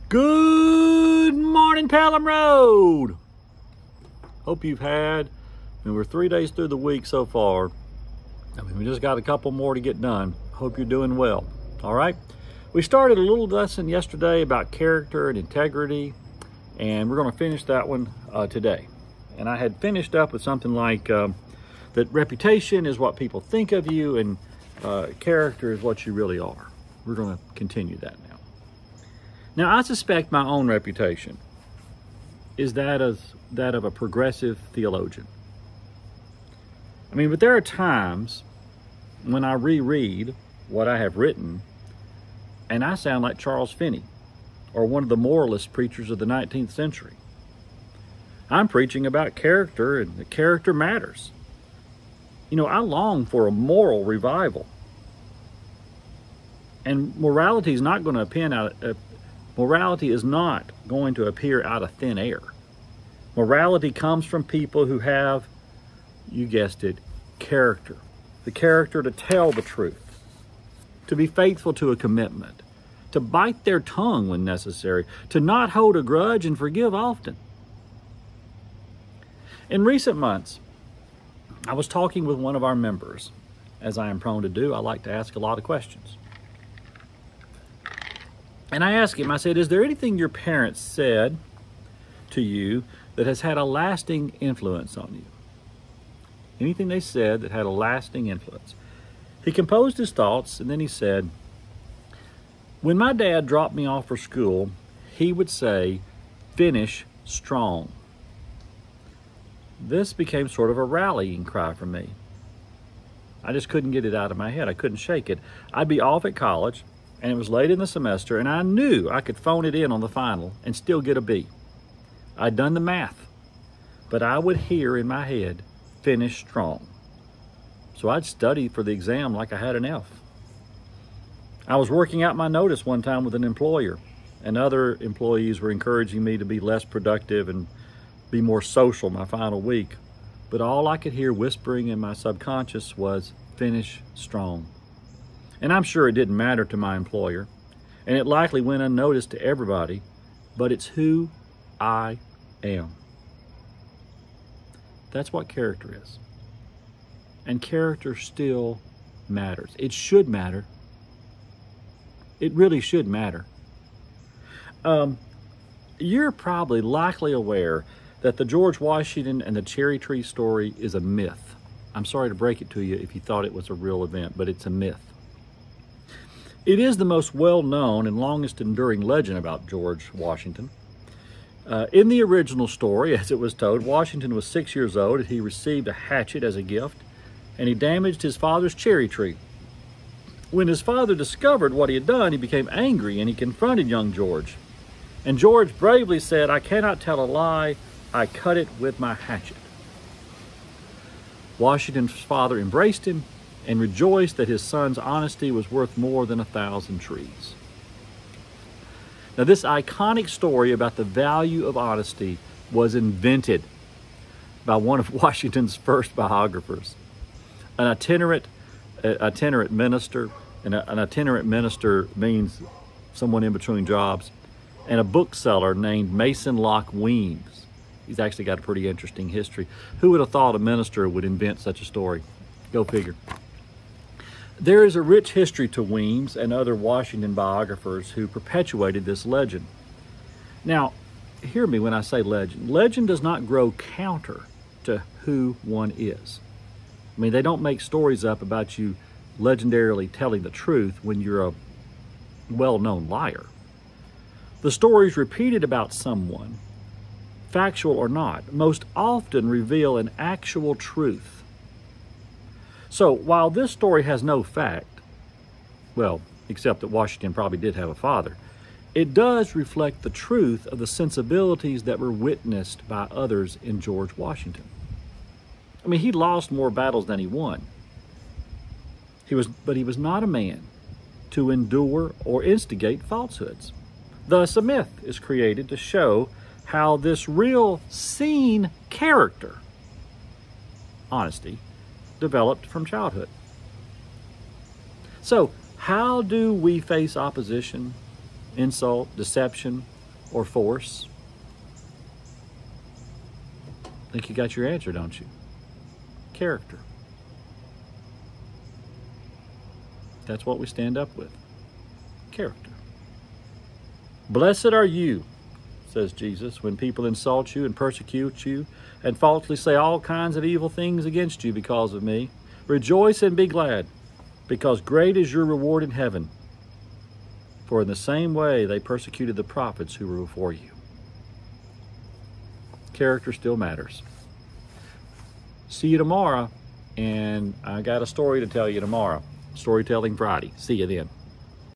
Good morning, Pelham Road. Hope you've had, we're 3 days through the week so far. We just got a couple more to get done. Hope you're doing well. All right. We started a little lesson yesterday about character and integrity, and we're going to finish that one today. And I had finished up with something like that reputation is what people think of you, and character is what you really are. We're going to continue that now. Now, I suspect my own reputation is that of a progressive theologian. But there are times when I reread what I have written and I sound like Charles Finney or one of the moralist preachers of the 19th century. I'm preaching about character, and the character matters. I long for a moral revival. And morality is not going to appear out of thin air. Morality comes from people who have, you guessed it, character. The character to tell the truth, to be faithful to a commitment, to bite their tongue when necessary, to not hold a grudge and forgive often. In recent months, I was talking with one of our members. As I am prone to do, I like to ask a lot of questions. And I asked him, I said, is there anything your parents said to you that has had a lasting influence on you? Anything they said that had a lasting influence? He composed his thoughts, and then he said, when my dad dropped me off for school, he would say, finish strong. This became sort of a rallying cry for me. I just couldn't get it out of my head. I couldn't shake it. I'd be off at college, and it was late in the semester, and I knew I could phone it in on the final and still get a B. I'd done the math, but I would hear in my head, finish strong. So I'd study for the exam like I had an F. I was working out my notice one time with an employer, and other employees were encouraging me to be less productive and be more social my final week. But all I could hear whispering in my subconscious was, finish strong. And I'm sure it didn't matter to my employer, and it likely went unnoticed to everybody, but it's who I am. That's what character is. And character still matters. It should matter. It really should matter. You're probably likely aware that the George Washington and the cherry tree story is a myth. I'm sorry to break it to you if you thought it was a real event, but it's a myth. It is the most well-known and longest enduring legend about George Washington. In the original story, as it was told, Washington was 6 years old and he received a hatchet as a gift, and he damaged his father's cherry tree. When his father discovered what he had done, he became angry and he confronted young George. And George bravely said, I cannot tell a lie, I cut it with my hatchet. Washington's father embraced him and rejoiced that his son's honesty was worth more than 1,000 trees. Now, this iconic story about the value of honesty was invented by one of Washington's first biographers, an itinerant minister, and an itinerant minister means someone in between jobs, and a bookseller named Mason Locke Weems. He's actually got a pretty interesting history. Who would have thought a minister would invent such a story? Go figure. There is a rich history to Weems and other Washington biographers who perpetuated this legend. Now, hear me when I say legend. Legend does not grow counter to who one is. They don't make stories up about you legendarily telling the truth when you're a well-known liar. The stories repeated about someone, factual or not, most often reveal an actual truth. So while this story has no fact, well, except that Washington probably did have a father, it does reflect the truth of the sensibilities that were witnessed by others in George Washington. He lost more battles than he won. But he was not a man to endure or instigate falsehoods. Thus, a myth is created to show how this real seen character, honesty, developed from childhood. So, how do we face opposition, insult, deception, or force? I think you got your answer, don't you? Character. That's what we stand up with. Character. Blessed are you, says Jesus, when people insult you and persecute you and falsely say all kinds of evil things against you because of me. Rejoice and be glad, because great is your reward in heaven. For in the same way they persecuted the prophets who were before you. Character still matters. See you tomorrow, and I got a story to tell you tomorrow. Storytelling Friday. See you then.